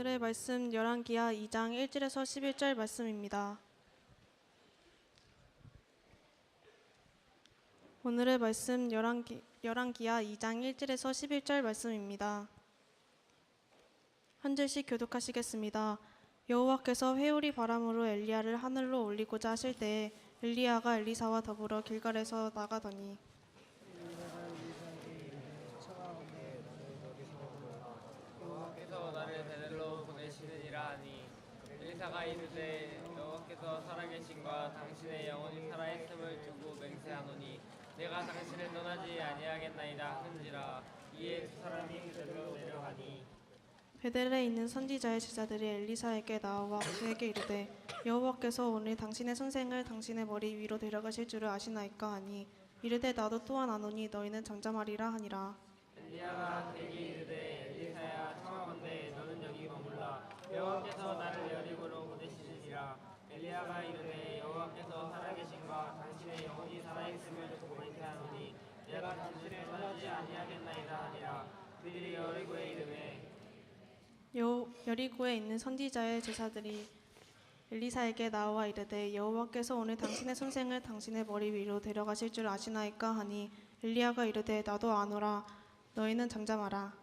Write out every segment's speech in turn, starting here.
오늘의 말씀 열왕기하 2장 1절에서 11절 말씀입니다. 오늘의 말씀 열왕기하 2장 1절에서 11절 말씀입니다. 한 절씩 교독하시겠습니다. 여호와께서 회오리 바람으로 엘리야를 하늘로 올리고자 하실 때에 엘리야가 엘리사와 더불어 길갈에서 나가더니 여호와께서 나를 베델로 보내시느니라 하니 엘리사가 이르되 여호와께서 살아계신과 당신의 영혼이 살아있음을 두고 맹세하노니 내가 당신을 떠나지 아니하겠나이다 하는지라. 이에 두 사람이 베델로 내려가니 베델에 있는 선지자의 제자들이 엘리사에게 나와 그에게 이르되 여호와께서 오늘 당신의 선생을 당신의 머리 위로 데려가실 줄을 아시나이까 하니 이르되 나도 또한 아노니 너희는 잠잠하리라 하니라. 엘리야가 그에게 이르되 엘리사야 청하건대 너는 여기 머물라. 여호와께서 나를 여리고로 보내시느니라. 엘리야가 이르되 여호와께서 살아계신과 당신의 영혼이 살아있음을 두고 맹세하노니 내가 당신을 떠나지 아니하겠나이다 하니라. 그들이 여리고에 이르매 여리고에 있는 선지자의 제자들이 엘리사에게 나와 이르되 여호와께서 오늘 당신의 선생을 당신의 머리 위로 데려가실 줄 아시나이까 하니 엘리야가 이르되 나도 아노라. 너희는 잠잠하라.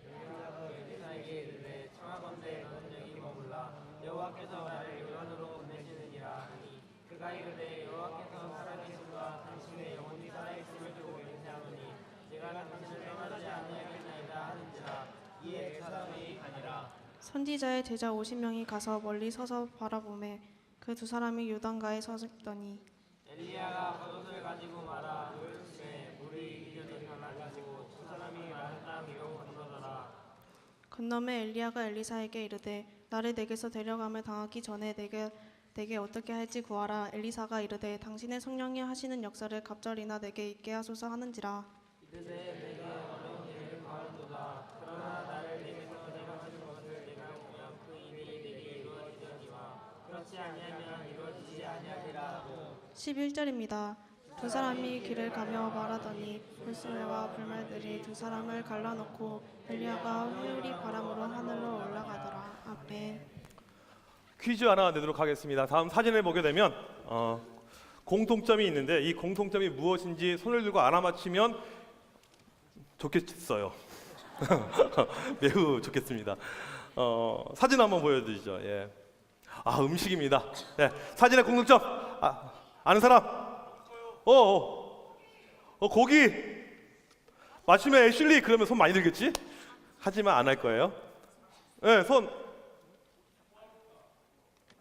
엘리야가 엘리사에게 이르되 청하건대 너는 여기 머물라. 여호와께서 나를 요단으로 보내시느니라 하니 그가 이르되 여호와께서 살아계심과 당신의 영혼이 살아있음을 두고 맹세하노니 내가 당신을 떠나지 아니하겠나이다 하는지라. 이에 두 사람이 가니라. 선지자의 제자 50명이 가서 멀리 서서 바라보매 그 두 사람이 요단가에 섰더니 엘리야가 겉옷을 가지고 말아 요즘에 물이 이전에 갈라지고 두 사람이 마른 땅 위로 건너더라. 건너매 엘리야가 엘리사에게 이르되 나를 내게서 데려감을 당하기 전에 내게 어떻게 할지 구하라. 엘리사가 이르되 당신의 성령이 하시는 역사를 갑절이나 내게 있게 하소서 하는지라. 이르되 내가 어려운 일을 가하는도다. 그러나 나를 내게서 데려가신 것을 내가 보면 그 일이 내게 이루어지려니와 그렇지 아니하면 이루어지지 아니하리라 하고 11절입니다. 두 사람이 길을 가며 말하더니 불순애와 불말들이 두 사람을 갈라놓고 엘리야가 회오리 바람으로 하늘로 올라가더라. 아멘. 퀴즈 하나 내도록 하겠습니다. 다음 사진을 보게 되면 공통점이 있는데 이 공통점이 무엇인지 손을 들고 알아맞히면 좋겠어요. 매우 좋겠습니다. 사진 한번 보여드리죠. 예. 음식입니다. 네, 사진의 공통점 아는 사람? 고기 맞추면 애슐리 그러면 손 많이 들겠지? 하지만 안 할 거예요. 네, 손.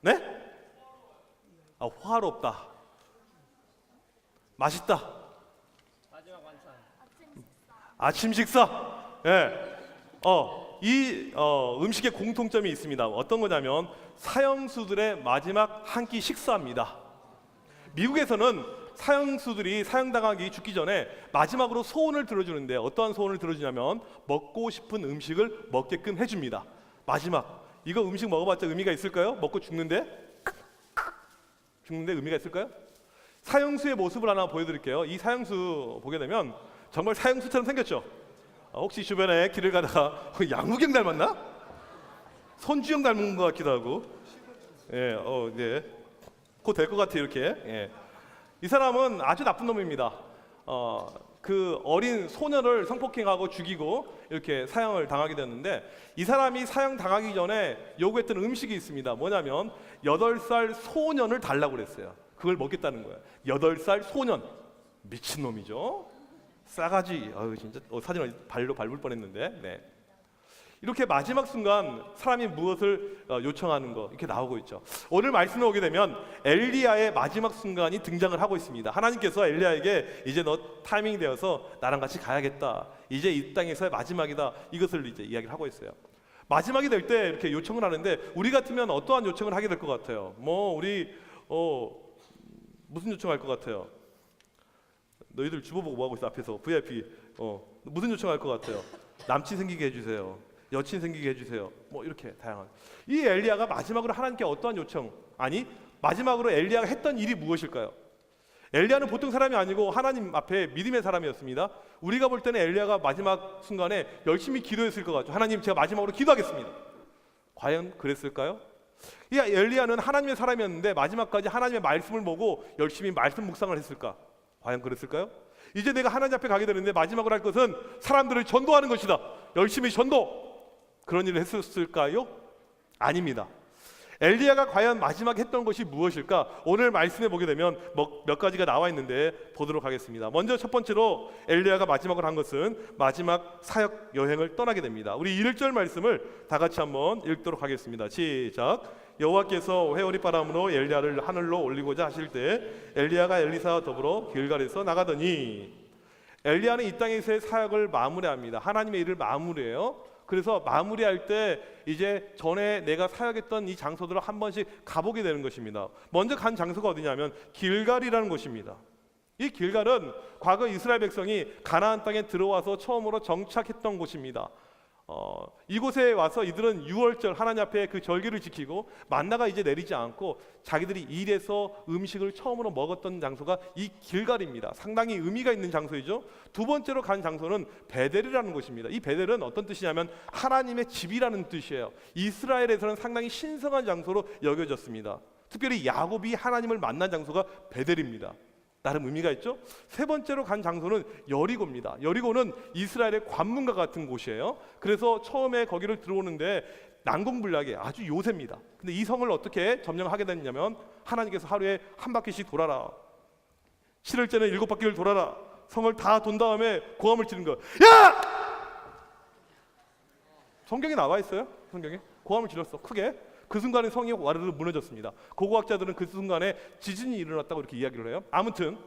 네? 화롭다. 맛있다. 마지막 완찬 아침 식사. 예. 이 음식의 공통점이 있습니다. 어떤 거냐면 사형수들의 마지막 한 끼 식사입니다. 미국에서는 사형수들이 사형당하기 죽기 전에 마지막으로 소원을 들어주는데 어떠한 소원을 들어주냐면 먹고 싶은 음식을 먹게끔 해줍니다. 마지막 이거 음식 먹어봤자 의미가 있을까요? 먹고 죽는데 의미가 있을까요? 사형수의 모습을 하나 보여드릴게요. 이 사형수 보게 되면 정말 사형수처럼 생겼죠. 혹시 주변에 길을 가다가 양우경 닮았나? 손주영 닮은 것 같기도 하고. 예, 네. 곧 될 것 같아요 이렇게. 예. 이 사람은 아주 나쁜 놈입니다. 그 어린 소녀를 성폭행하고 죽이고 이렇게 사형을 당하게 됐는데 이 사람이 사형 당하기 전에 요구했던 음식이 있습니다. 뭐냐면 8살 소년을 달라고 그랬어요. 그걸 먹겠다는 거예요. 8살 소년. 미친놈이죠. 싸가지. 진짜 사진을 발로 밟을 뻔했는데. 네. 이렇게 마지막 순간 사람이 무엇을 요청하는 거 이렇게 나오고 있죠. 오늘 말씀에 오게 되면 엘리야의 마지막 순간이 등장을 하고 있습니다. 하나님께서 엘리야에게 이제 너 타이밍이 되어서 나랑 같이 가야겠다. 이제 이 땅에서의 마지막이다. 이것을 이제 이야기를 하고 있어요. 마지막이 될 때 이렇게 요청을 하는데 우리 같으면 어떠한 요청을 하게 될 것 같아요? 우리 무슨 요청할 것 같아요? 너희들 주보 보고 뭐 하고 있어 앞에서 VIP 무슨 요청할 것 같아요? 남친 생기게 해주세요. 여친 생기게 해주세요. 이렇게 다양한. 이 엘리야가 마지막으로 하나님께 어떠한 요청? 아니 마지막으로 엘리야가 했던 일이 무엇일까요? 엘리야는 보통 사람이 아니고 하나님 앞에 믿음의 사람이었습니다. 우리가 볼 때는 엘리야가 마지막 순간에 열심히 기도했을 것 같죠. 하나님 제가 마지막으로 기도하겠습니다. 과연 그랬을까요? 엘리야는 하나님의 사람이었는데 마지막까지 하나님의 말씀을 보고 열심히 말씀 묵상을 했을까? 과연 그랬을까요? 이제 내가 하나님 앞에 가게 되는데 마지막으로 할 것은 사람들을 전도하는 것이다. 열심히 전도. 그런 일을 했었을까요? 아닙니다. 엘리야가 과연 마지막 했던 것이 무엇일까? 오늘 말씀에 보게 되면 몇 가지가 나와 있는데 보도록 하겠습니다. 먼저 첫 번째로 엘리야가 마지막으로 한 것은 마지막 사역 여행을 떠나게 됩니다. 우리 1절 말씀을 다 같이 한번 읽도록 하겠습니다. 시작. 여호와께서 회오리 바람으로 엘리야를 하늘로 올리고자 하실 때 엘리야가 엘리사와 더불어 길갈에서 나가더니, 엘리야는 이 땅에서의 사역을 마무리합니다. 하나님의 일을 마무리해요. 그래서 마무리할 때 이제 전에 내가 사역했던 이 장소들을 한 번씩 가보게 되는 것입니다. 먼저 간 장소가 어디냐면 길갈이라는 곳입니다. 이 길갈은 과거 이스라엘 백성이 가나안 땅에 들어와서 처음으로 정착했던 곳입니다. 이곳에 와서 이들은 유월절 하나님 앞에 그 절기를 지키고 만나가 이제 내리지 않고 자기들이 일해서 음식을 처음으로 먹었던 장소가 이 길갈입니다. 상당히 의미가 있는 장소이죠. 두 번째로 간 장소는 베델이라는 곳입니다. 이 베델은 어떤 뜻이냐면 하나님의 집이라는 뜻이에요. 이스라엘에서는 상당히 신성한 장소로 여겨졌습니다. 특별히 야곱이 하나님을 만난 장소가 베델입니다. 나름 의미가 있죠. 세 번째로 간 장소는 여리고입니다. 여리고는 이스라엘의 관문과 같은 곳이에요. 그래서 처음에 거기를 들어오는데 난공불락의 아주 요새입니다. 근데 이 성을 어떻게 점령하게 됐냐면 하나님께서 하루에 한 바퀴씩 돌아라, 7일째는 7바퀴를 돌아라, 성을 다 돈 다음에 고함을 치는 거. 야! 성경에 나와 있어요. 성경에 고함을 질렀어, 크게. 그 순간에 성이 와르르 무너졌습니다. 고고학자들은 그 순간에 지진이 일어났다고 이렇게 이야기를 해요. 아무튼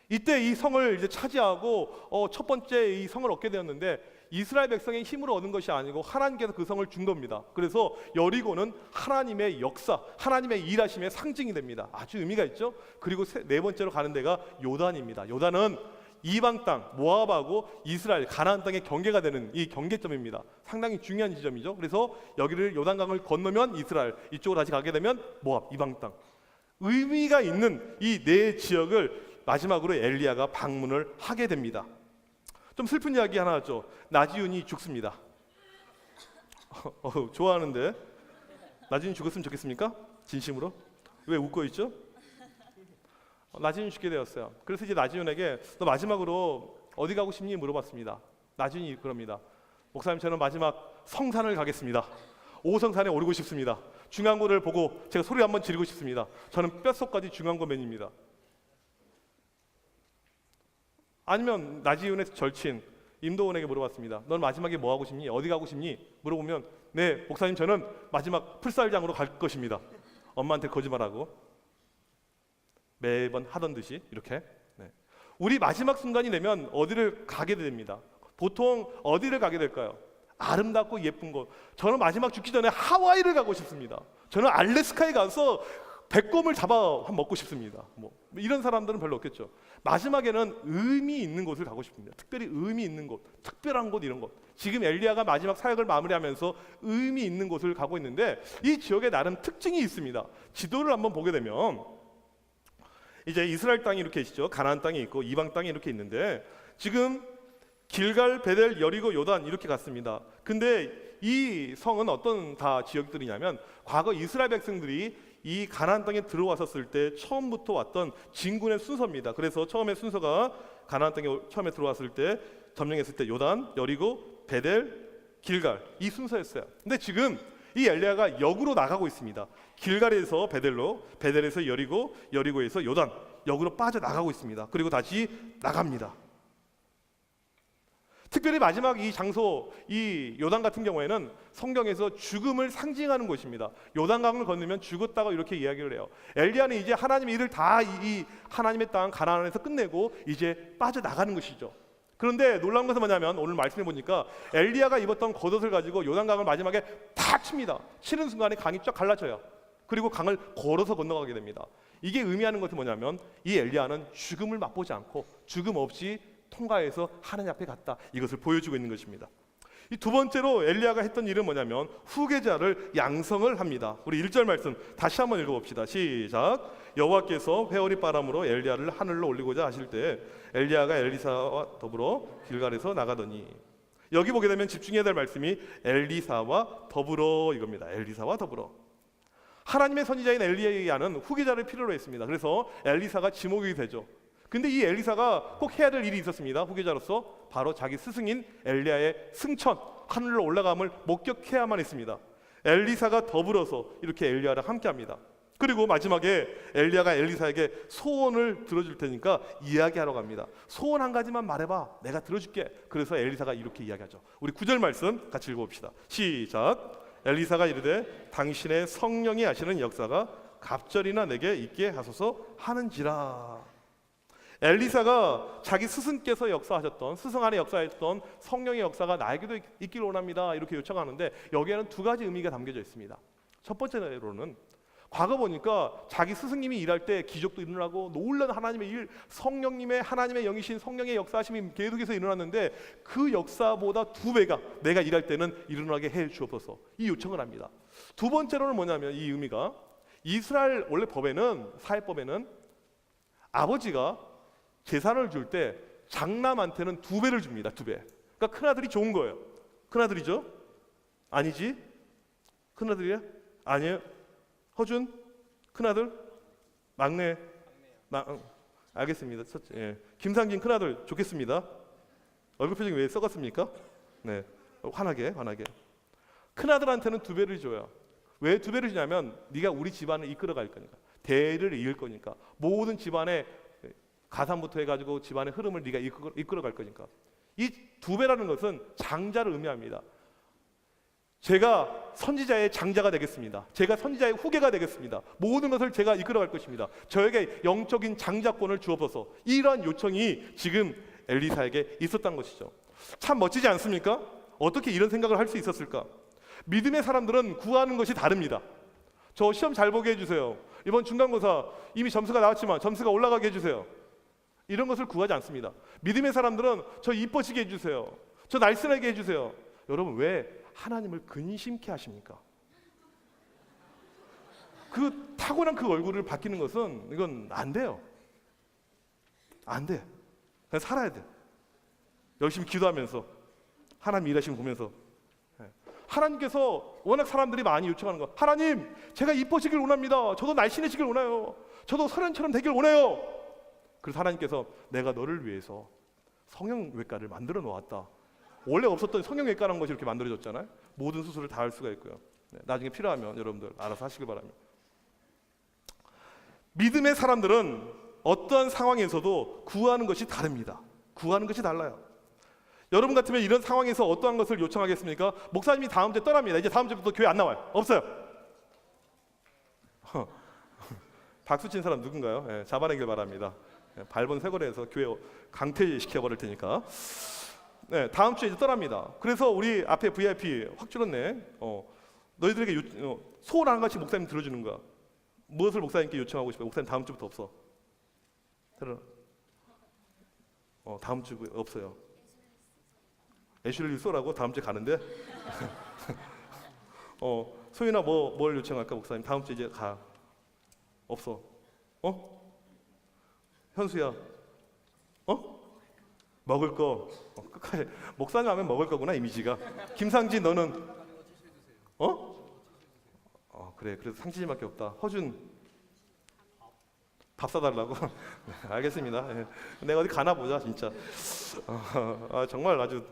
이때 이 성을 이제 차지하고 첫 번째 이 성을 얻게 되었는데 이스라엘 백성의 힘으로 얻은 것이 아니고 하나님께서 그 성을 준 겁니다. 그래서 여리고는 하나님의 역사, 하나님의 일하심의 상징이 됩니다. 아주 의미가 있죠. 그리고 네 번째로 가는 데가 요단입니다. 요단은 이방 땅 모압하고 이스라엘 가나안 땅의 경계가 되는 이 경계점입니다. 상당히 중요한 지점이죠. 그래서 여기를 요단강을 건너면 이스라엘, 이쪽으로 다시 가게 되면 모압 이방 땅. 의미가 있는 이 네 지역을 마지막으로 엘리야가 방문을 하게 됩니다. 좀 슬픈 이야기 하나 하죠. 나지윤이 죽습니다. 좋아하는데 나지윤이 죽었으면 좋겠습니까? 진심으로? 왜 웃고 있죠? 나지윤이 죽게 되었어요. 그래서 이제 나지윤에게 너 마지막으로 어디 가고 싶니 물어봤습니다. 나지윤이 그럽니다. 목사님, 저는 마지막 성산을 가겠습니다. 오성산에 오르고 싶습니다. 중앙고를 보고 제가 소리 한번 지르고 싶습니다. 저는 뼛속까지 중앙고맨입니다. 아니면 나지윤의 절친 임도원에게 물어봤습니다. 넌 마지막에 뭐 하고 싶니? 어디 가고 싶니? 물어보면 네 목사님, 저는 마지막 풀살장으로 갈 것입니다. 엄마한테 거짓말하고 매번 하던 듯이 이렇게. 우리 마지막 순간이 되면 어디를 가게 됩니다. 보통 어디를 가게 될까요? 아름답고 예쁜 곳. 저는 마지막 죽기 전에 하와이를 가고 싶습니다. 저는 알래스카에 가서 백곰을 잡아 먹고 싶습니다. 뭐 이런 사람들은 별로 없겠죠. 마지막에는 의미 있는 곳을 가고 싶습니다. 특별히 의미 있는 곳, 특별한 곳, 이런 곳. 지금 엘리야가 마지막 사역을 마무리하면서 의미 있는 곳을 가고 있는데 이 지역에 나름 특징이 있습니다. 지도를 한번 보게 되면 이제 이스라엘 땅이 이렇게 있죠. 가나안 땅이 있고 이방 땅이 이렇게 있는데 지금 길갈, 베델, 여리고, 요단 이렇게 갔습니다. 근데 이 성은 어떤 다 지역들이냐면 과거 이스라엘 백성들이 이 가나안 땅에 들어왔었을 때 처음부터 왔던 진군의 순서입니다. 그래서 처음에 순서가 가나안 땅에 처음에 들어왔을 때 점령했을 때 요단, 여리고, 베델, 길갈 이 순서였어요. 근데 지금 이 엘리야가 역으로 나가고 있습니다. 길갈에서 베델로, 베델에서 여리고, 여리고에서 요단 역으로 빠져나가고 있습니다. 그리고 다시 나갑니다. 특별히 마지막 이 장소, 이 요단 같은 경우에는 성경에서 죽음을 상징하는 곳입니다. 요단강을 건너면 죽었다고 이렇게 이야기를 해요. 엘리야는 이제 하나님의 일을 다 이 하나님의 땅 가나안에서 끝내고 이제 빠져나가는 것이죠. 그런데 놀라운 것은 뭐냐면 오늘 말씀해 보니까 엘리야가 입었던 겉옷을 가지고 요단강을 마지막에 다 칩니다. 치는 순간에 강이 쫙 갈라져요. 그리고 강을 걸어서 건너가게 됩니다. 이게 의미하는 것은 뭐냐면 이 엘리야는 죽음을 맛보지 않고 죽음 없이 통과해서 하나님 앞에 갔다. 이것을 보여주고 있는 것입니다. 이 두 번째로 엘리야가 했던 일은 뭐냐면 후계자를 양성을 합니다. 우리 1절 말씀 다시 한번 읽어봅시다. 시작. 여호와께서 회오리 바람으로 엘리야를 하늘로 올리고자 하실 때 엘리야가 엘리사와 더불어 길갈에서 나가더니. 여기 보게 되면 집중해야 될 말씀이 엘리사와 더불어 이겁니다. 엘리사와 더불어. 하나님의 선지자인 엘리야는 후계자를 필요로 했습니다. 그래서 엘리사가 지목이 되죠. 근데 이 엘리사가 꼭 해야 될 일이 있었습니다. 후계자로서 바로 자기 스승인 엘리야의 승천, 하늘로 올라감을 목격해야만 했습니다. 엘리사가 더불어서 이렇게 엘리야랑 함께합니다. 그리고 마지막에 엘리야가 엘리사에게 소원을 들어줄 테니까 이야기하러 갑니다. 소원 한 가지만 말해봐, 내가 들어줄게. 그래서 엘리사가 이렇게 이야기하죠. 우리 9절 말씀 같이 읽어봅시다. 시작. 엘리사가 이르되 당신의 성령이 하시는 역사가 갑절이나 내게 있게 하소서 하는지라. 엘리사가 자기 스승께서 역사하셨던, 스승 안에 역사했던 성령의 역사가 나에게도 있기를 원합니다, 이렇게 요청하는데 여기에는 두 가지 의미가 담겨져 있습니다. 첫 번째로는 과거 보니까 자기 스승님이 일할 때 기적도 일어나고 놀라운 하나님의 일, 성령님의 하나님의 영이신 성령의 역사하심이 계속해서 일어났는데 그 역사보다 2배가 내가 일할 때는 일어나게 해 주옵소서, 이 요청을 합니다. 두 번째로는 뭐냐면 이 의미가 이스라엘 원래 법에는, 사회법에는 아버지가 재산을 줄 때 장남한테는 2배를 줍니다. 2배. 그러니까 큰아들이 좋은 거예요. 큰아들이죠? 아니지? 큰아들이야? 아니에요. 허준? 큰아들? 막내? 알겠습니다. 예. 김상진 큰아들 좋겠습니다. 얼굴 표정이 왜 썩었습니까? 네, 환하게. 큰아들한테는 2배를 줘요. 왜 2배를 주냐면 네가 우리 집안을 이끌어갈 거니까, 대를 이을 거니까, 모든 집안의 가산부터 해가지고 집안의 흐름을 네가 이끌어갈 거니까. 이 2배라는 것은 장자를 의미합니다. 제가 선지자의 장자가 되겠습니다. 제가 선지자의 후계가 되겠습니다. 모든 것을 제가 이끌어갈 것입니다. 저에게 영적인 장자권을 주옵소서. 이러한 요청이 지금 엘리사에게 있었던 것이죠. 참 멋지지 않습니까? 어떻게 이런 생각을 할 수 있었을까? 믿음의 사람들은 구하는 것이 다릅니다. 저 시험 잘 보게 해주세요. 이번 중간고사 이미 점수가 나왔지만 점수가 올라가게 해주세요. 이런 것을 구하지 않습니다. 믿음의 사람들은 저 이뻐지게 해주세요. 저 날씬하게 해주세요. 여러분, 왜 하나님을 근심케 하십니까? 그 타고난 그 얼굴을 바뀌는 것은 이건 안 돼요. 안 돼. 그냥 살아야 돼. 열심히 기도하면서 하나님 일하시는 거 보면서. 하나님께서 워낙 사람들이 많이 요청하는 거, 하나님 제가 이뻐지길 원합니다. 저도 날씬해지길 원해요. 저도 소련처럼 되길 원해요. 그래서 하나님께서 내가 너를 위해서 성형외과를 만들어 놓았다. 원래 없었던 성형외과라는 것이 이렇게 만들어졌잖아요. 모든 수술을 다 할 수가 있고요. 네, 나중에 필요하면 여러분들 알아서 하시길 바랍니다. 믿음의 사람들은 어떠한 상황에서도 구하는 것이 다릅니다. 구하는 것이 달라요. 여러분 같으면 이런 상황에서 어떠한 것을 요청하겠습니까? 목사님이 다음 주에 떠납니다. 이제 다음 주부터 교회 안 나와요. 없어요. 박수 친 사람 누군가요? 네, 잡아내길 바랍니다. 네, 밟은 쇄골에서 교회 강퇴시켜버릴 테니까. 네, 다음 주에 이제 떠납니다. 그래서 우리 앞에 VIP 확 줄었네. 너희들에게 소원 한 가지 목사님 들어주는 거야. 무엇을 목사님께 요청하고 싶어요? 목사님 다음 주부터 없어. 들어. 다음 주 없어요. 애슐리 쏘라고 다음 주에 가는데. 소윤아 뭘 요청할까 목사님? 다음 주에 이제 가. 없어. 현수야. 먹을 거. 끝까지 목사님 하면 먹을 거구나, 이미지가. 김상진 너는 그래. 그래서 상진이밖에 없다. 허준 밥 사달라고. 알겠습니다. 예. 내가 어디 가나 보자 진짜. 정말 아주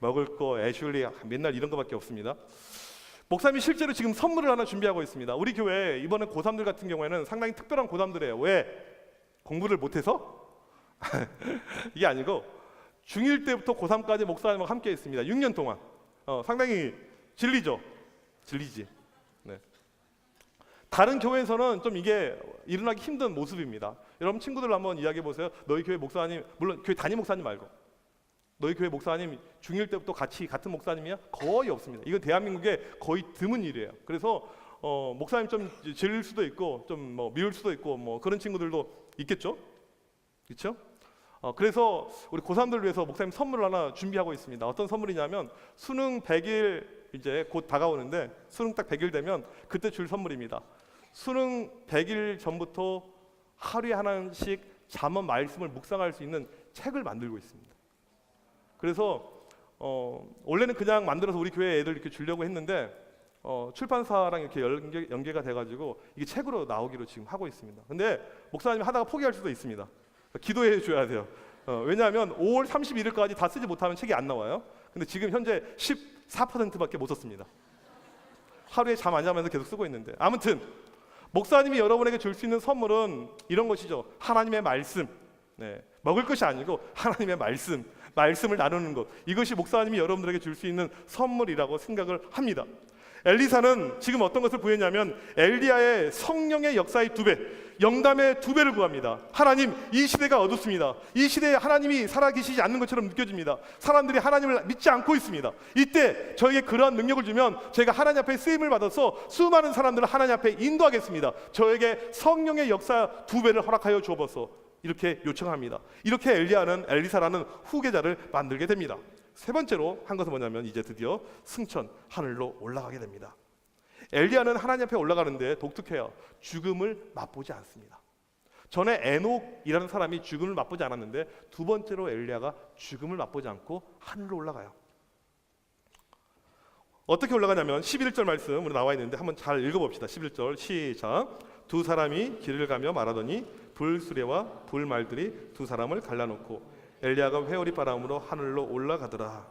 먹을 거, 애슐리 맨날 이런 거밖에 없습니다. 목사님이 실제로 지금 선물을 하나 준비하고 있습니다. 우리 교회 이번에 고3들 같은 경우에는 상당히 특별한 고3들이에요. 왜? 공부를 못해서? 이게 아니고 중1 때부터 고3까지 목사님과 함께 했습니다. 6년 동안. 상당히 진리죠. 진리지. 네. 다른 교회에서는 좀 이게 일어나기 힘든 모습입니다. 여러분 친구들 한번 이야기해 보세요. 너희 교회 목사님, 물론 교회 담임 목사님 말고, 너희 교회 목사님 중1 때부터 같은 목사님이야? 거의 없습니다. 이건 대한민국에 거의 드문 일이에요. 그래서 목사님 좀 질릴 수도 있고 좀 미울 수도 있고 그런 친구들도 있겠죠? 그렇죠? 그래서 우리 고3들 위해서 목사님 선물을 하나 준비하고 있습니다. 어떤 선물이냐면 수능 100일 이제 곧 다가오는데, 수능 딱 100일 되면 그때 줄 선물입니다. 수능 100일 전부터 하루에 하나씩 잠언 말씀을 묵상할 수 있는 책을 만들고 있습니다. 그래서 원래는 그냥 만들어서 우리 교회 애들 이렇게 주려고 했는데 출판사랑 이렇게 연계가 돼가지고 이게 책으로 나오기로 지금 하고 있습니다. 근데 목사님이 하다가 포기할 수도 있습니다. 기도해 줘야 돼요. 왜냐하면 5월 31일까지 다 쓰지 못하면 책이 안 나와요. 근데 지금 현재 14%밖에 못 썼습니다. 하루에 잠 안 자면서 계속 쓰고 있는데, 아무튼 목사님이 여러분에게 줄 수 있는 선물은 이런 것이죠. 하나님의 말씀. 먹을 것이 아니고 하나님의 말씀을 나누는 것. 이것이 목사님이 여러분들에게 줄 수 있는 선물이라고 생각을 합니다. 엘리사는 지금 어떤 것을 구했냐면 엘리야의 성령의 역사의 2배, 영담의 2배를 구합니다. 하나님, 이 시대가 어둡습니다. 이 시대에 하나님이 살아계시지 않는 것처럼 느껴집니다. 사람들이 하나님을 믿지 않고 있습니다. 이때 저에게 그러한 능력을 주면 제가 하나님 앞에 쓰임을 받아서 수많은 사람들을 하나님 앞에 인도하겠습니다. 저에게 성령의 역사 2배를 허락하여 주옵소서. 이렇게 요청합니다. 이렇게 엘리사라는 후계자를 만들게 됩니다. 세 번째로 한 것은 뭐냐면 이제 드디어 승천, 하늘로 올라가게 됩니다. 엘리야는 하나님 앞에 올라가는데 독특해요. 죽음을 맛보지 않습니다. 전에 에녹이라는 사람이 죽음을 맛보지 않았는데 두 번째로 엘리야가 죽음을 맛보지 않고 하늘로 올라가요. 어떻게 올라가냐면 11절 말씀으로 나와 있는데 한번 잘 읽어봅시다. 11절 시작. 두 사람이 길을 가며 말하더니 불수레와 불말들이 두 사람을 갈라놓고 엘리야가 회오리 바람으로 하늘로 올라가더라.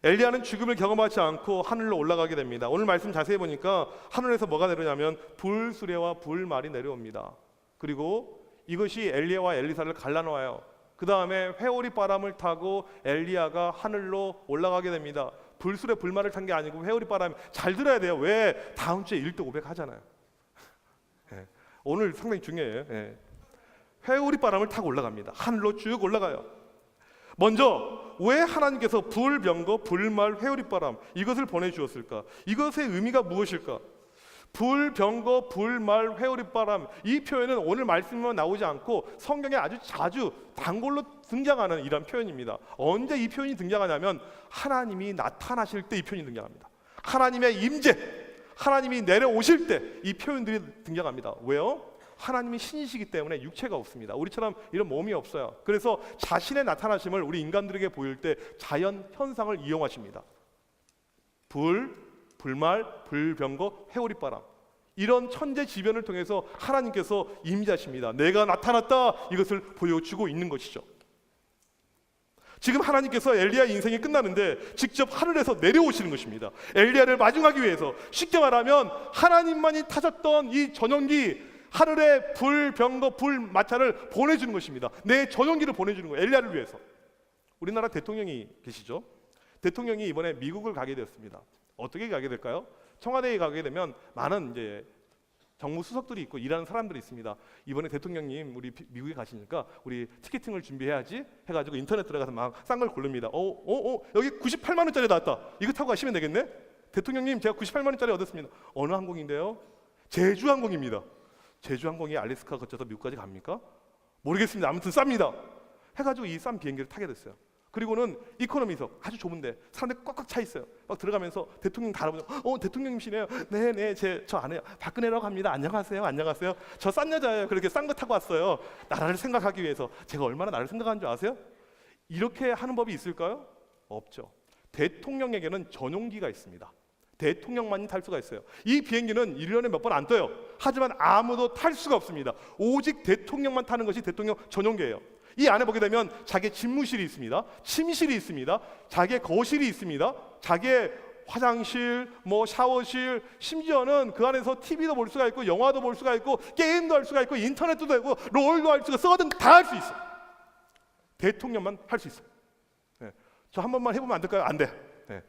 엘리야는 죽음을 경험하지 않고 하늘로 올라가게 됩니다. 오늘 말씀 자세히 보니까 하늘에서 뭐가 내려오냐면 불수레와 불말이 내려옵니다. 그리고 이것이 엘리야와 엘리사를 갈라놓아요. 그 다음에 회오리 바람을 타고 엘리야가 하늘로 올라가게 됩니다. 불수레 불말을 탄 게 아니고 회오리 바람. 잘 들어야 돼요. 왜? 다음 주에 1도 500 하잖아요. 오늘 상당히 중요해요. 회오리 바람을 타고 올라갑니다. 하늘로 쭉 올라가요. 먼저 왜 하나님께서 불, 병거, 불말, 회오리 바람 이것을 보내주었을까? 이것의 의미가 무엇일까? 불, 병거, 불말, 회오리 바람, 이 표현은 오늘 말씀만 나오지 않고 성경에 아주 자주 단골로 등장하는 이런 표현입니다. 언제 이 표현이 등장하냐면 하나님이 나타나실 때 이 표현이 등장합니다. 하나님의 임재, 하나님이 내려오실 때 이 표현들이 등장합니다. 왜요? 하나님이 신이시기 때문에 육체가 없습니다. 우리처럼 이런 몸이 없어요. 그래서 자신의 나타나심을 우리 인간들에게 보일 때 자연 현상을 이용하십니다. 불, 불말, 불병거, 회오리바람, 이런 천재지변을 통해서 하나님께서 임재하십니다. 내가 나타났다, 이것을 보여주고 있는 것이죠. 지금 하나님께서 엘리야 인생이 끝나는데 직접 하늘에서 내려오시는 것입니다. 엘리야를 마중하기 위해서, 쉽게 말하면 하나님만이 타셨던 이 전용기, 하늘의 불, 병거, 불, 마차를 보내주는 것입니다. 내 전용기를 보내주는 거예요. 엘리야를 위해서. 우리나라 대통령이 계시죠. 대통령이 이번에 미국을 가게 되었습니다. 어떻게 가게 될까요? 청와대에 가게 되면 많은 이제 정무 수석들이 있고 일하는 사람들이 있습니다. 이번에 대통령님 우리 미국에 가시니까 우리 티켓팅을 준비해야지 해가지고 인터넷 들어가서 막 싼 걸 고릅니다. 여기 98만 원짜리 나왔다. 이거 타고 가시면 되겠네. 대통령님 제가 98만 원짜리 얻었습니다. 어느 항공인데요? 제주항공입니다. 제주항공이 알래스카 거쳐서 미국까지 갑니까? 모르겠습니다. 아무튼 쌉니다. 해가지고 이 싼 비행기를 타게 됐어요. 그리고는 이코노미석 아주 좁은데 사람들 꽉꽉 차 있어요. 막 들어가면서 대통령 다 알아보죠. 대통령님이시네요. 네네, 저 아내요. 박근혜라고 합니다. 안녕하세요. 안녕하세요. 저 싼 여자예요. 그렇게 싼 거 타고 왔어요. 나라를 생각하기 위해서. 제가 얼마나 나를 생각하는 줄 아세요? 이렇게 하는 법이 있을까요? 없죠. 대통령에게는 전용기가 있습니다. 대통령만이 탈 수가 있어요. 이 비행기는 1년에 몇 번 안 떠요. 하지만 아무도 탈 수가 없습니다. 오직 대통령만 타는 것이 대통령 전용기예요. 이 안에 보게 되면 자기의 집무실이 있습니다. 침실이 있습니다. 자기의 거실이 있습니다. 자기의 화장실, 샤워실, 심지어는 그 안에서 TV도 볼 수가 있고 영화도 볼 수가 있고 게임도 할 수가 있고 인터넷도 되고 롤도 할 수가, 서든 다 할 수 있어. 대통령만 할 수 있어. 저 한 번만 해보면 안 될까요? 안 돼.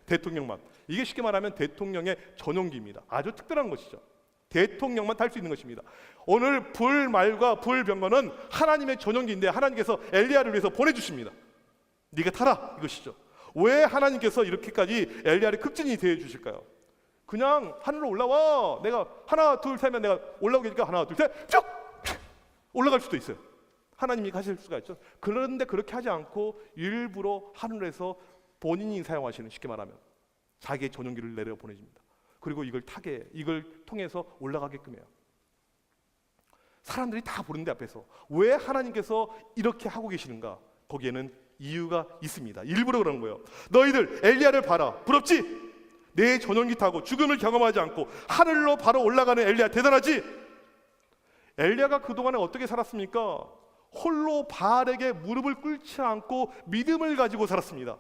대통령만. 이게 쉽게 말하면 대통령의 전용기입니다. 아주 특별한 것이죠. 대통령만 탈 수 있는 것입니다. 오늘 불말과 불병거는 하나님의 전용기인데 하나님께서 엘리야를 위해서 보내주십니다. 네가 타라, 이것이죠. 왜 하나님께서 이렇게까지 엘리야를 극진히 대해 주실까요? 그냥 하늘로 올라와, 내가 하나 둘 세면 내가 올라오니까 하나 둘 셋 쭉 올라갈 수도 있어요. 하나님이 가실 수가 있죠. 그런데 그렇게 하지 않고 일부러 하늘에서 본인이 사용하시는, 쉽게 말하면 자기의 전용기를 내려 보내줍니다. 그리고 이걸 통해서 올라가게끔 해요. 사람들이 다 보는데 앞에서 왜 하나님께서 이렇게 하고 계시는가? 거기에는 이유가 있습니다. 일부러 그러는 거예요. 너희들 엘리야를 봐라. 부럽지? 내 전용기 타고 죽음을 경험하지 않고 하늘로 바로 올라가는 엘리야 대단하지? 엘리야가 그동안에 어떻게 살았습니까? 홀로 바알에게 무릎을 꿇지 않고 믿음을 가지고 살았습니다.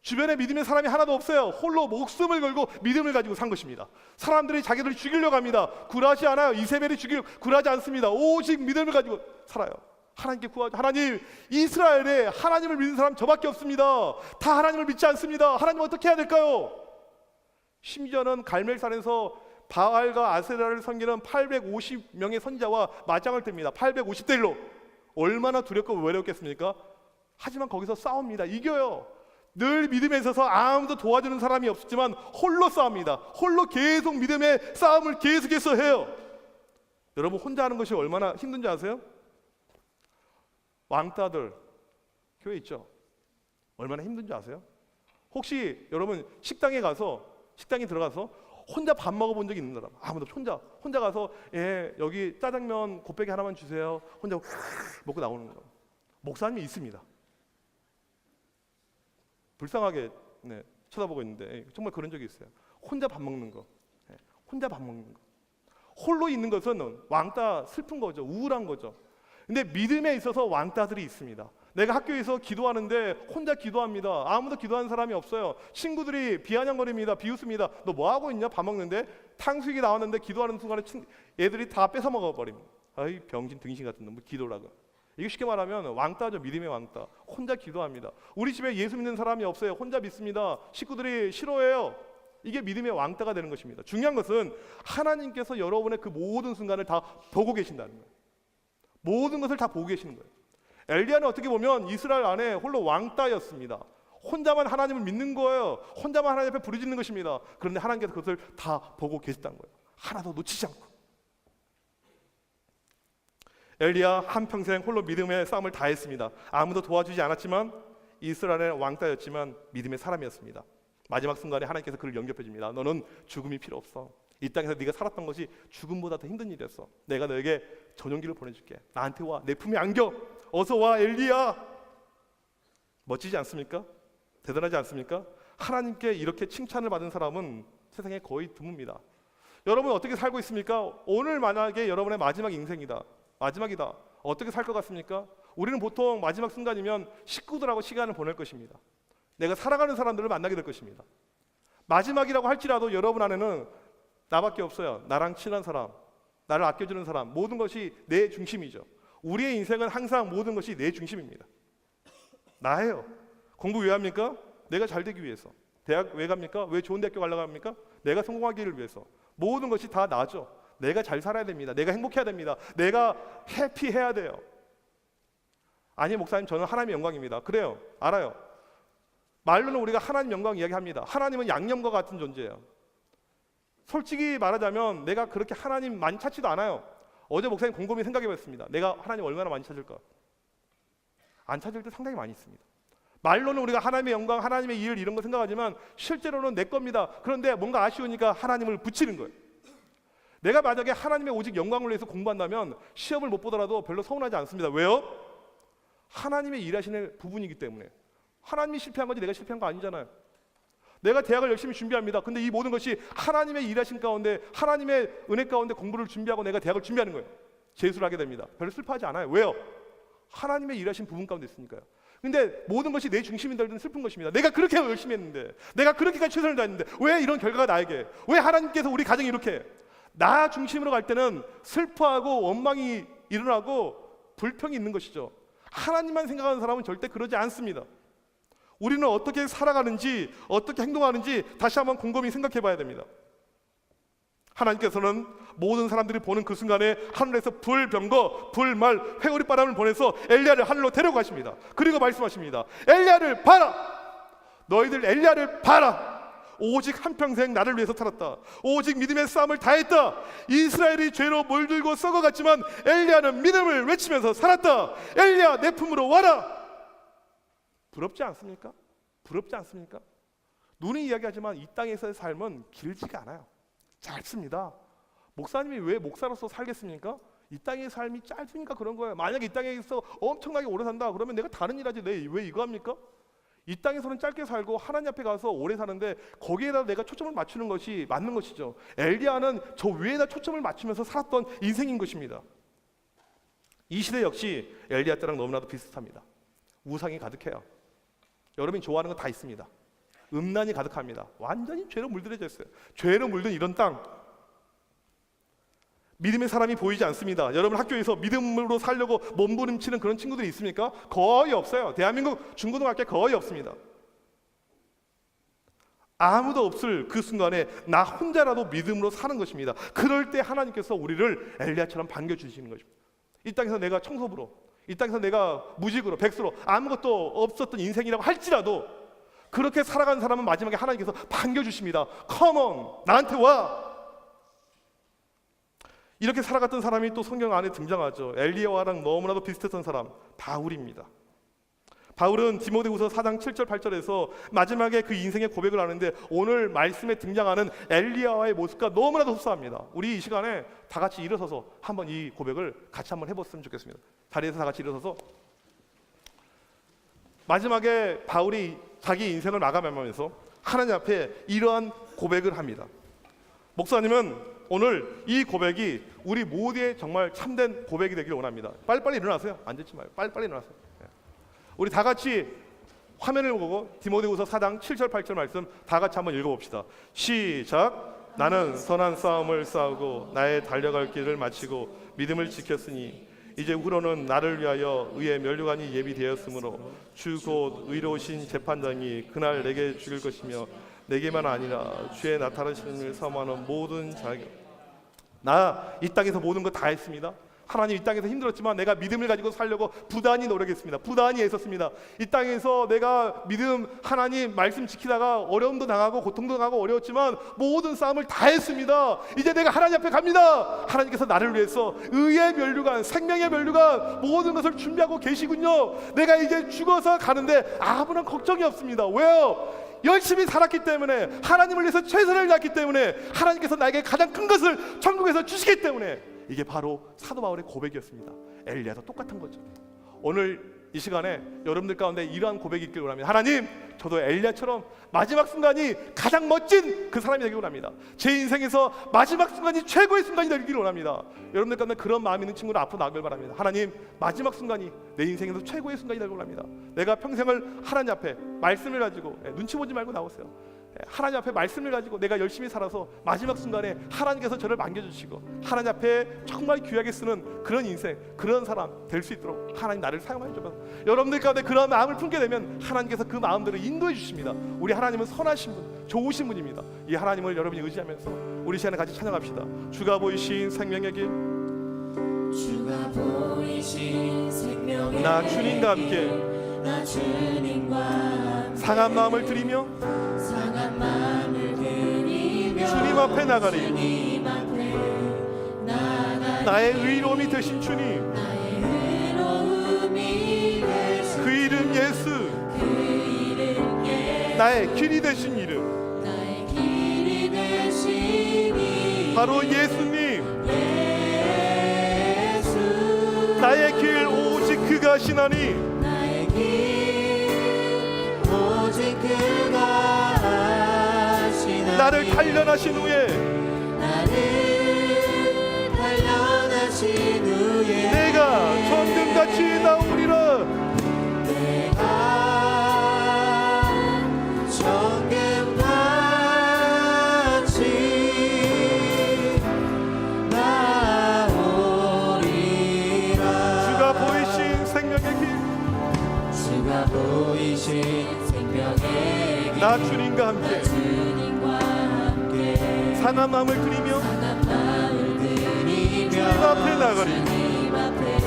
주변에 믿음의 사람이 하나도 없어요. 홀로 목숨을 걸고 믿음을 가지고 산 것입니다. 사람들이 자기를 죽이려고 합니다. 굴하지 않아요. 이세벨이 굴하지 않습니다. 오직 믿음을 가지고 살아요. 하나님께 구하죠. 하나님, 이스라엘에 하나님을 믿는 사람 저밖에 없습니다. 다 하나님을 믿지 않습니다. 하나님 어떻게 해야 될까요? 심지어는 갈멜산에서 바알과 아세라를 섬기는 850명의 선지자와 맞짱을 뜹니다. 850대 1로. 얼마나 두렵고 외롭겠습니까? 하지만 거기서 싸웁니다. 이겨요. 늘 믿음에 있어서 아무도 도와주는 사람이 없지만 홀로 싸웁니다. 홀로 계속 믿음의 싸움을 계속해서 해요. 여러분, 혼자 하는 것이 얼마나 힘든지 아세요? 왕따들 교회 있죠? 얼마나 힘든지 아세요? 혹시 여러분 식당에 들어가서 혼자 밥 먹어본 적 있는 사람? 아무도 혼자 가서 여기 짜장면 곱빼기 하나만 주세요. 혼자 먹고 나오는 거. 목사님이 있습니다. 불쌍하게 쳐다보고 있는데 정말 그런 적이 있어요. 혼자 밥 먹는 거. 홀로 있는 것은 왕따, 슬픈 거죠. 우울한 거죠. 근데 믿음에 있어서 왕따들이 있습니다. 내가 학교에서 기도하는데 혼자 기도합니다. 아무도 기도하는 사람이 없어요. 친구들이 비아냥거립니다. 비웃습니다. 너 뭐 하고 있냐? 밥 먹는데 탕수육이 나왔는데 기도하는 순간에 애들이 다 뺏어 먹어버립니다. 아이 병신 등신 같은 놈, 기도라고. 이게 쉽게 말하면 왕따죠. 믿음의 왕따. 혼자 기도합니다. 우리 집에 예수 믿는 사람이 없어요. 혼자 믿습니다. 식구들이 싫어해요. 이게 믿음의 왕따가 되는 것입니다. 중요한 것은 하나님께서 여러분의 그 모든 순간을 다 보고 계신다는 거예요. 모든 것을 다 보고 계시는 거예요. 엘리야는 어떻게 보면 이스라엘 안에 홀로 왕따였습니다. 혼자만 하나님을 믿는 거예요. 혼자만 하나님 앞에 부르짖는 것입니다. 그런데 하나님께서 그것을 다 보고 계셨다는 거예요. 하나도 놓치지 않고. 엘리야 한평생 홀로 믿음의 싸움을 다 했습니다. 아무도 도와주지 않았지만 이스라엘의 왕따였지만 믿음의 사람이었습니다. 마지막 순간에 하나님께서 그를 영접해 줍니다. 너는 죽음이 필요 없어. 이 땅에서 네가 살았던 것이 죽음보다 더 힘든 일이었어. 내가 너에게 전용기를 보내줄게. 나한테 와. 내 품에 안겨. 어서 와 엘리야. 멋지지 않습니까? 대단하지 않습니까? 하나님께 이렇게 칭찬을 받은 사람은 세상에 거의 드뭅니다. 여러분 어떻게 살고 있습니까? 오늘 만약에 여러분의 마지막 인생이다. 마지막이다. 어떻게 살 것 같습니까? 우리는 보통 마지막 순간이면 식구들하고 시간을 보낼 것입니다. 내가 사랑하는 사람들을 만나게 될 것입니다. 마지막이라고 할지라도 여러분 안에는 나밖에 없어요. 나랑 친한 사람, 나를 아껴주는 사람, 모든 것이 내 중심이죠. 우리의 인생은 항상 모든 것이 내 중심입니다. 나예요. 공부 왜 합니까? 내가 잘 되기 위해서. 대학 왜 갑니까? 왜 좋은 대학교 가려고 합니까? 내가 성공하기를 위해서. 모든 것이 다 나죠. 내가 잘 살아야 됩니다. 내가 행복해야 됩니다. 내가 해피해야 돼요. 아니 목사님 저는 하나님의 영광입니다. 그래요. 알아요. 말로는 우리가 하나님 영광 이야기합니다. 하나님은 양념과 같은 존재예요. 솔직히 말하자면 내가 그렇게 하나님 많이 찾지도 않아요. 어제 목사님 곰곰이 생각해봤습니다. 내가 하나님 얼마나 많이 찾을까? 안 찾을 때 상당히 많이 있습니다. 말로는 우리가 하나님의 영광, 하나님의 일 이런 거 생각하지만 실제로는 내 겁니다. 그런데 뭔가 아쉬우니까 하나님을 붙이는 거예요. 내가 만약에 하나님의 오직 영광을 위해서 공부한다면 시험을 못 보더라도 별로 서운하지 않습니다. 왜요? 하나님의 일하시는 부분이기 때문에. 하나님이 실패한 거지 내가 실패한 거 아니잖아요. 내가 대학을 열심히 준비합니다. 근데 이 모든 것이 하나님의 일하신 가운데 하나님의 은혜 가운데 공부를 준비하고 내가 대학을 준비하는 거예요. 재수를 하게 됩니다. 별로 슬퍼하지 않아요. 왜요? 하나님의 일하신 부분 가운데 있으니까요. 근데 모든 것이 내 중심인 데는 슬픈 것입니다. 내가 그렇게 열심히 했는데, 내가 그렇게까지 최선을 다했는데 왜 이런 결과가 나에게? 왜 하나님께서 우리 가정이 이렇게? 나 중심으로 갈 때는 슬퍼하고 원망이 일어나고 불평이 있는 것이죠. 하나님만 생각하는 사람은 절대 그러지 않습니다. 우리는 어떻게 살아가는지, 어떻게 행동하는지 다시 한번 곰곰이 생각해 봐야 됩니다. 하나님께서는 모든 사람들이 보는 그 순간에 하늘에서 불병거, 불말, 회오리 바람을 보내서 엘리야를 하늘로 데려가십니다. 그리고 말씀하십니다. 엘리야를 봐라! 너희들 엘리야를 봐라! 오직 한평생 나를 위해서 살았다. 오직 믿음의 싸움을 다했다. 이스라엘이 죄로 물들고 썩어갔지만 엘리야는 믿음을 외치면서 살았다. 엘리야 내 품으로 와라. 부럽지 않습니까? 부럽지 않습니까? 눈이 이야기하지만 이 땅에서의 삶은 길지가 않아요. 짧습니다. 목사님이 왜 목사로서 살겠습니까? 이 땅의 삶이 짧으니까 그런 거예요. 만약에 이 땅에서 엄청나게 오래 산다 그러면 내가 다른 일 하지 왜 이거 합니까? 이 땅에서는 짧게 살고 하나님 앞에 가서 오래 사는데 거기에다 내가 초점을 맞추는 것이 맞는 것이죠. 엘리야는 저 위에다 초점을 맞추면서 살았던 인생인 것입니다. 이 시대 역시 엘리야 때랑 너무나도 비슷합니다. 우상이 가득해요. 여러분이 좋아하는 거 다 있습니다. 음란이 가득합니다. 완전히 죄로 물들여져 있어요. 죄로 물든 이런 땅, 믿음의 사람이 보이지 않습니다. 여러분 학교에서 믿음으로 살려고 몸부림치는 그런 친구들이 있습니까? 거의 없어요. 대한민국 중고등학교에 거의 없습니다. 아무도 없을 그 순간에 나 혼자라도 믿음으로 사는 것입니다. 그럴 때 하나님께서 우리를 엘리야처럼 반겨주시는 것입니다. 이 땅에서 내가 청소부로, 이 땅에서 내가 무직으로, 백수로 아무것도 없었던 인생이라고 할지라도 그렇게 살아가는 사람은 마지막에 하나님께서 반겨주십니다. Come on, 나한테 와. 이렇게 살아갔던 사람이 또 성경 안에 등장하죠. 엘리야와랑 너무나도 비슷했던 사람, 바울입니다. 바울은 디모데후서 4장 7절 8절에서 마지막에 그 인생의 고백을 하는데 오늘 말씀에 등장하는 엘리야와의 모습과 너무나도 흡사합니다. 우리 이 시간에 다 같이 일어서서 한번 이 고백을 같이 한번 해봤으면 좋겠습니다. 자리에서 다 같이 일어서서 마지막에 바울이 자기 인생을 마감하면서 하나님 앞에 이러한 고백을 합니다. 목사님은 오늘 이 고백이 우리 모두의 정말 참된 고백이 되기를 원합니다. 빨리빨리 일어나세요. 앉지 말고 빨리빨리 일어나세요. 우리 다 같이 화면을 보고 디모데후서 4장 7절 8절 말씀 다 같이 한번 읽어봅시다. 시작. 나는 선한 싸움을 싸우고 나의 달려갈 길을 마치고 믿음을 지켰으니 이제 후로는 나를 위하여 의의 면류관이 예비되었으므로 주 곧 의로우신 재판장이 그날 내게 죽일 것이며 내게만 아니라 주의 나타나심을 사모하는 모든 자에게. 나 이 땅에서 모든 거 다 했습니다. 하나님 이 땅에서 힘들었지만 내가 믿음을 가지고 살려고 부단히 노력했습니다. 부단히 애썼습니다. 이 땅에서 내가 믿음 하나님 말씀 지키다가 어려움도 당하고 고통도 당하고 어려웠지만 모든 싸움을 다 했습니다. 이제 내가 하나님 앞에 갑니다. 하나님께서 나를 위해서 의의 면류관, 생명의 면류관 모든 것을 준비하고 계시군요. 내가 이제 죽어서 가는데 아무런 걱정이 없습니다. 왜요? 열심히 살았기 때문에, 하나님을 위해서 최선을 다했기 때문에, 하나님께서 나에게 가장 큰 것을 천국에서 주시기 때문에. 이게 바로 사도 바울의 고백이었습니다. 엘리야도 똑같은 거죠. 오늘 이 시간에 여러분들 가운데 이러한 고백이 있기를 원합니다. 하나님, 저도 엘리야처럼 마지막 순간이 가장 멋진 그 사람이 되기를 원합니다. 제 인생에서 마지막 순간이 최고의 순간이 되기를 원합니다. 여러분들 가운데 그런 마음 있는 친구를 앞으로 나가길 바랍니다. 하나님, 마지막 순간이 내 인생에서 최고의 순간이 되기를 원합니다. 내가 평생을 하나님 앞에 말씀을 가지고 눈치 보지 말고 나오세요. 하나님 앞에 말씀을 가지고 내가 열심히 살아서 마지막 순간에 하나님께서 저를 만져주시고 하나님 앞에 정말 귀하게 쓰는 그런 인생, 그런 사람 될 수 있도록 하나님 나를 사용하여 주셔서 여러분들 가운데 그런 마음을 품게 되면 하나님께서 그 마음들을 인도해 주십니다. 우리 하나님은 선하신 분, 좋으신 분입니다. 이 하나님을 여러분이 의지하면서 우리 시간에 같이 찬양합시다. 주가 보이신 생명의 길, 주가 보이신 생명의 나 주님과 함께 나 주님과 함께 상한 마음을 드리며 상한 마음을 드리며 주님 앞에 나가리. 주님 앞에 나가리. 나의 의로움이 되신 주님, 나의 의로움이 되신 그 이름 예수, 그 이름 예수 나의 길이 되신 이름, 나의 길이 되신 이름 바로 예수님. 예수 나의 길 오직 그가 하시나니 나의 길 오직 그가 하시나니 나를 단련하신 후에 나를 단련하신 후에 내가 정금같이 나오리라. 내가 정금같이 나오리라. 주가 보이신 생명의 길, 주가 보이신 생명의 길 나 주님과 함께 주님과 함께 상한 마음을 드리며 상한 마음을 드리며 주님 앞에 나가리. 주님 앞에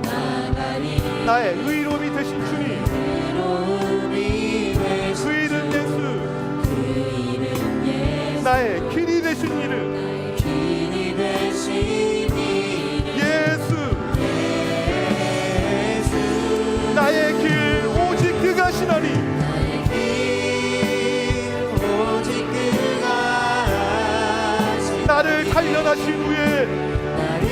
나가리. 나의 의로움이 되신 주님, 의로움이 되신 그 이름 예수, 그 이름 예수 나의 길이 되신 이름 나의 길이 되신 이름 예수. 예수 나의 길 오직 그가 하시나니 나의 길 오직 그가 하시나니 나를 단련하신 후에 나를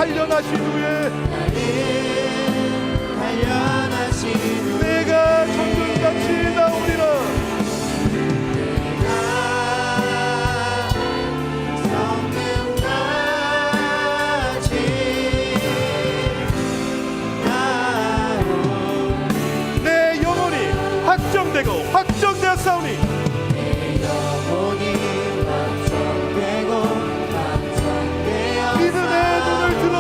단련하신 후에 단련하신 후 내가 정금같이 나오리라. 내 영혼이 확정되고 확정되었사오니 믿음의 눈을 들어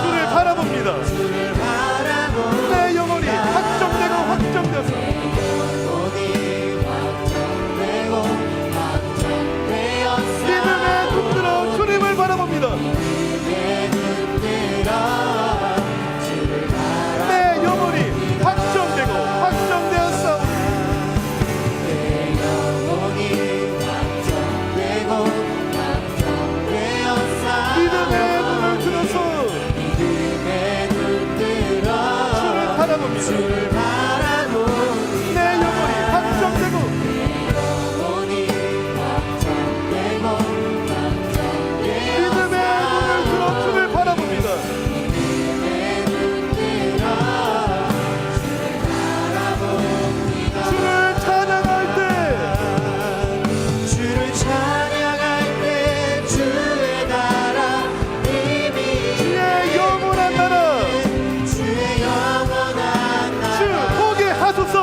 주를 바라봅니다. 내 영혼이 확정되고 확정되었사오니 믿음의 눈 들어 주님을 바라봅니다. 내 영혼이 확정되고 확정되었사오니 믿음의 눈을 들어서 주를 바라봅니다. 내 영혼이 확정되고 믿음의 눈을 들어 주를 바라봅니다. 주를 찬양할 때 주를 찬양할 때 주의 나라 이미 주의 영원한 나라 주의 영원한 주 나라 보게 하소서.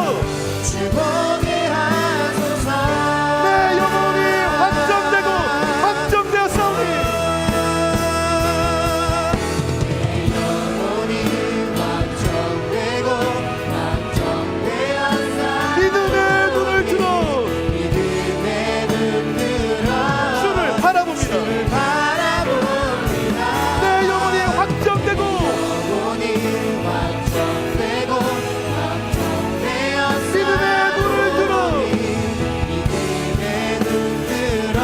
주 보게 하소서. 내 영혼이 확정되고 확정되었사오니 영혼이 확정되고 확정되었사. 믿음의 눈을 들어 믿음의 눈 들어 주를 바라봅니다. 바라봅니다. 내 영혼이 확정되고 영혼이 확정되고 확정되었사. 믿음의 눈을 들어 믿음의 눈 들어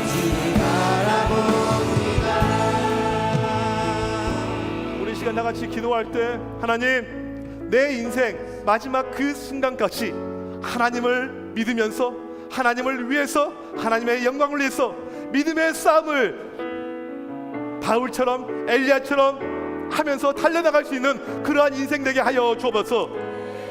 주를 바라봅니다. 우리 시간 나같이 기도할 때 하나님 내 인생 마지막 그 순간까지 하나님을 믿으면서 하나님을 위해서 하나님의 영광을 위해서 믿음의 싸움을 바울처럼 엘리야처럼 하면서 달려나갈 수 있는 그러한 인생 되게 하여 주옵소서.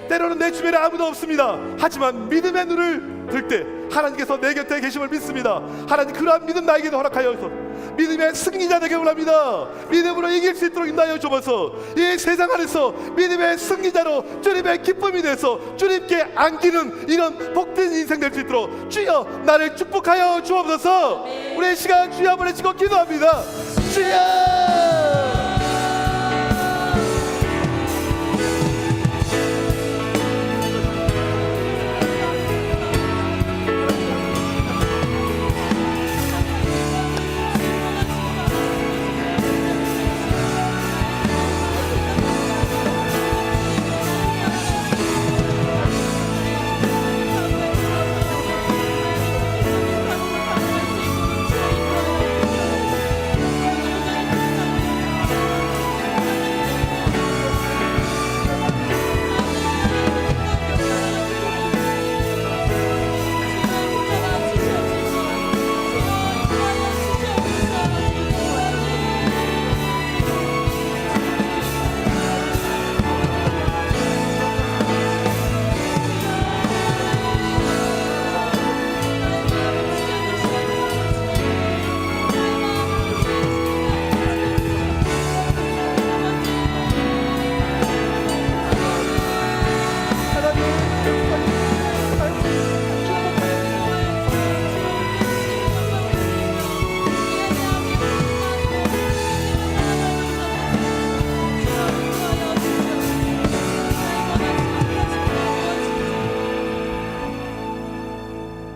때로는 내 주변에 아무도 없습니다. 하지만 믿음의 눈을 들 때 하나님께서 내 곁에 계심을 믿습니다. 하나님 그러한 믿음 나에게도 허락하여서 믿음의 승리자 되게 원합니다. 믿음으로 이길 수 있도록 인도하여 주옵소서. 이 세상 안에서 믿음의 승리자로 주님의 기쁨이 돼서 주님께 안기는 이런 복된 인생 될 수 있도록 주여 나를 축복하여 주옵소서. 우리의 시간 주여 한번 외치고 기도합니다. 주여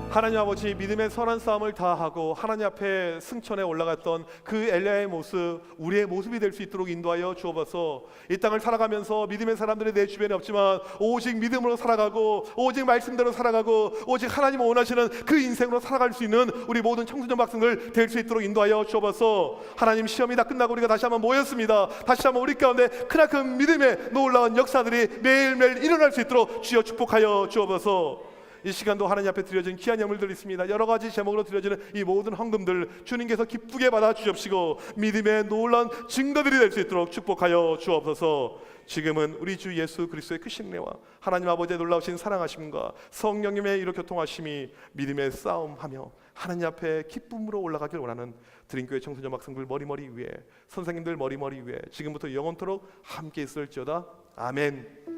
하나님 아버지 믿음의 선한 싸움을 다하고 하나님 앞에 승천에 올라갔던 그 엘리야의 모습 우리의 모습이 될 수 있도록 인도하여 주옵소서. 이 땅을 살아가면서 믿음의 사람들이 내 주변에 없지만 오직 믿음으로 살아가고 오직 말씀대로 살아가고 오직 하나님 원하시는 그 인생으로 살아갈 수 있는 우리 모든 청소년 학생들 될 수 있도록 인도하여 주옵소서. 하나님 시험이 다 끝나고 우리가 다시 한번 모였습니다. 다시 한번 우리 가운데 크나큰 믿음의 놀라운 역사들이 매일매일 일어날 수 있도록 주여 축복하여 주옵소서. 이 시간도 하나님 앞에 드려진 귀한 예물들이 있습니다. 여러 가지 제목으로 드려지는 이 모든 헌금들 주님께서 기쁘게 받아 주옵시고 믿음의 놀라운 증거들이 될 수 있도록 축복하여 주옵소서. 지금은 우리 주 예수 그리스도의 크신 은혜와 하나님 아버지의 놀라우신 사랑하심과 성령님의 이로 교통하심이 믿음의 싸움하며 하나님 앞에 기쁨으로 올라가길 원하는 드림교회 청소년 학생들 머리머리 위에, 선생님들 머리머리 위에 지금부터 영원토록 함께 있을지어다. 아멘.